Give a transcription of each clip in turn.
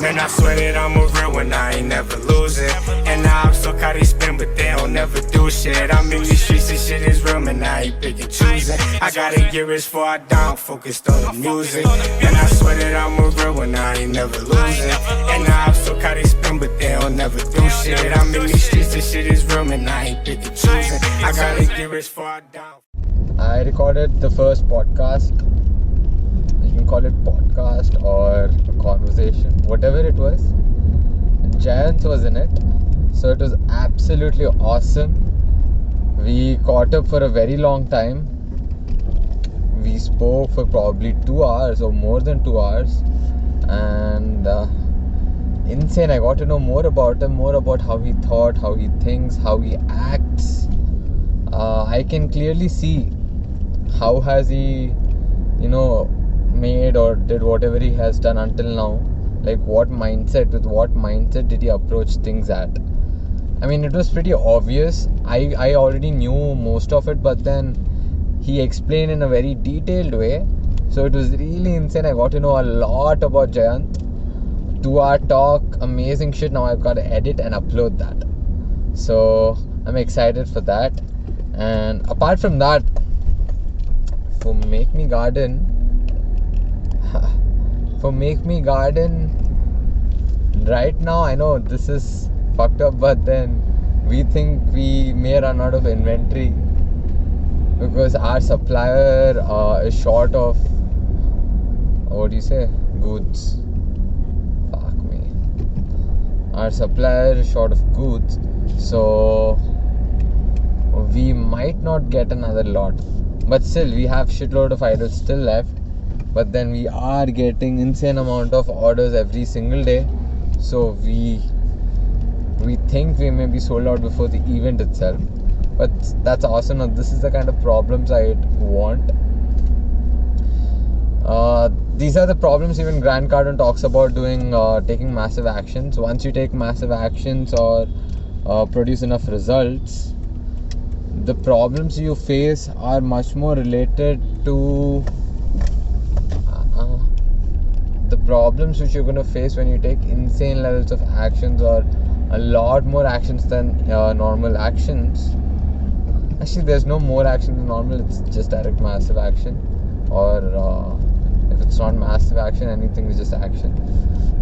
Man, I swear that I'm a real one, I ain't never losing. And now I'm so caught they spin, but they don't never do shit. I'm in these streets, this shit is real, man, I ain't picking choosing. I gotta get rich before I die, I'm focused on the music. And I swear that I'm a real one, I ain't never losing. And now I'm so caught they spin, but they don't never do shit. I'm in these streets, this shit is real, man, I ain't picking choosing. I gotta get rich before I die. I recorded the first podcast. You can call it podcast or a conversation, whatever it was. Jayant was in it, so it was absolutely awesome. We caught up for a very long time. We spoke for probably 2 hours or more than 2 hours, and insane. I got to know more about him, more about how he thought, how he thinks, how he acts. I can clearly see how has he, made or did whatever he has done until now. Like with what mindset did he approach things at? I mean, it was pretty obvious. I already knew most of it, but then he explained in a very detailed way. So it was really insane. I got to know a lot about Jayant. 2-hour talk, amazing shit. Now I've got to edit and upload that. So I'm excited for that. And apart from that, for Make Me Garden, right now I know this is fucked up, but then we think we may run out of inventory because our supplier is short of goods. Fuck me. Our supplier is short of goods, so we might not get another lot. But still, we have shitload of items still left. But then we are getting insane amount of orders every single day. So we think we may be sold out before the event itself. But that's awesome. Now, this is the kind of problems I want. These are the problems even Grant Cardone talks about doing, taking massive actions. Once you take massive actions or produce enough results, the problems you face are much more related to the problems which you're going to face when you take insane levels of actions or a lot more actions than normal actions. Actually, there's no more action than normal, it's just direct massive action. Or if it's not massive action, anything is just action.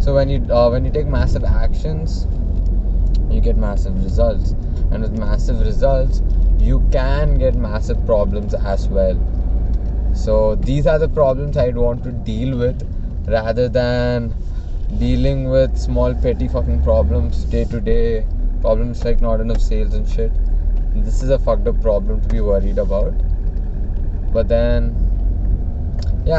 So when you take massive actions, you get massive results. And with massive results, you can get massive problems as well. So these are the problems I'd want to deal with rather than dealing with small petty fucking problems, day to day problems like not enough sales and shit. This is a fucked up problem to be worried about. But then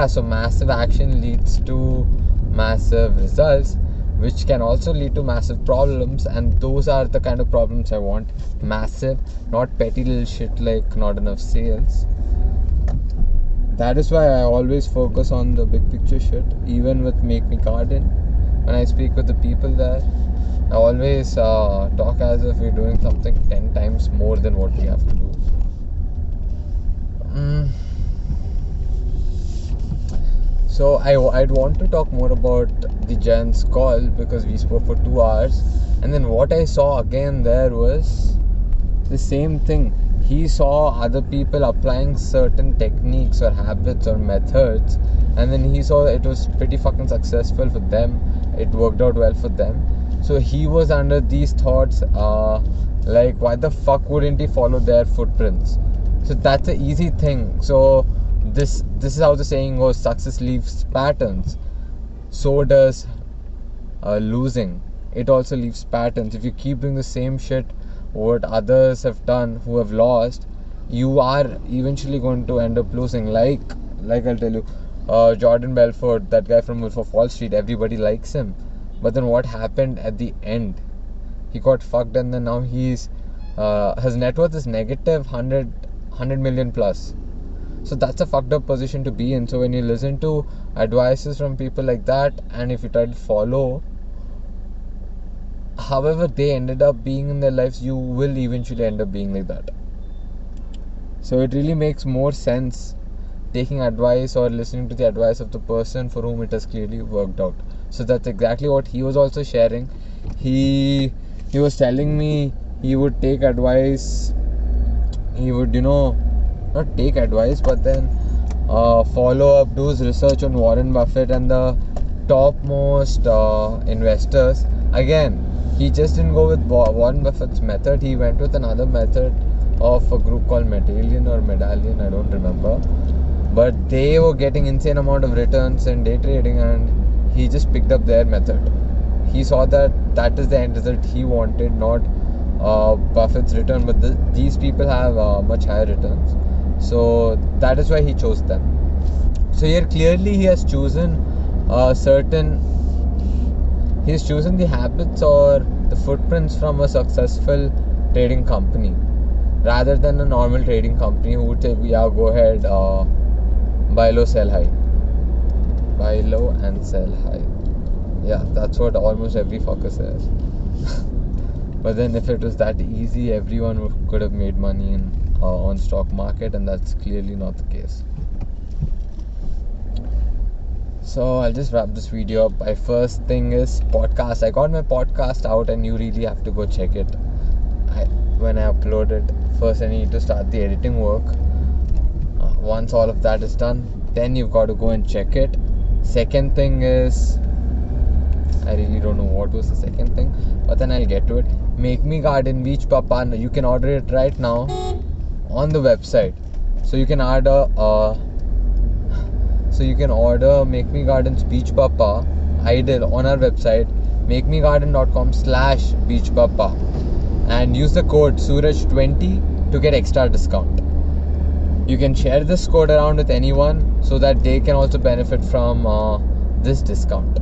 so massive action leads to massive results, which can also lead to massive problems, and those are the kind of problems I want. Massive, not petty little shit like not enough sales. That is why I always focus on the big picture shit. Even with Make Me Garden, when I speak with the people there, I always talk as if we're doing something 10 times more than what we have to do. So I'd want to talk more about the Jayant's call because we spoke for 2 hours, and then what I saw again there was the same thing. He saw other people applying certain techniques or habits or methods, and then he saw it was pretty fucking successful for them. It worked out well for them. So he was under these thoughts, like why the fuck wouldn't he follow their footprints? So that's an easy thing. So this is how the saying goes: success leaves patterns. So does losing. It also leaves patterns. If you keep doing the same shit what others have done who have lost, you are eventually going to end up losing. Like I'll tell you, Jordan Belfort, that guy from Wolf of Wall Street, everybody likes him, but then what happened at the end? He got fucked, and then now he's his net worth is negative 100 million plus. So that's a fucked up position to be in. So when you listen to advices from people like that, and if you try to follow however they ended up being in their lives, you will eventually end up being like that. So it really makes more sense taking advice or listening to the advice of the person for whom it has clearly worked out. So that's exactly what he was also sharing. He was telling me he would take advice. He would, not take advice, but then follow up, do his research on Warren Buffett and the topmost investors. Again, he just didn't go with Warren Buffett's method. He went with another method of a group called Medallion, I don't remember. But they were getting insane amount of returns in day trading, and he just picked up their method. He saw that is the end result he wanted, not Buffett's return, but these people have much higher returns. So that is why he chose them. So here clearly he has chosen he's chosen the habits or the footprints from a successful trading company rather than a normal trading company who would say, yeah, go ahead, buy low, sell high. Buy low and sell high. Yeah, that's what almost every fucker says. But then if it was that easy, everyone could have made money on stock market, and that's clearly not the case. So I'll just wrap this video up. My first thing is podcast. I got my podcast out, and you really have to go check it. When I upload it, first I need to start the editing work. Once all of that is done, then you've got to go and check it. Second thing is, I really don't know what was the second thing, but then I'll get to it. Make Me Garden Beach Papa. You can order it right now on the website. So you can order Make Me Gardens Beach Papa Idol on our website, makemegarden.com/Beach Papa, and use the code Suraj20 to get extra discount. You can share this code around with anyone so that they can also benefit from this discount.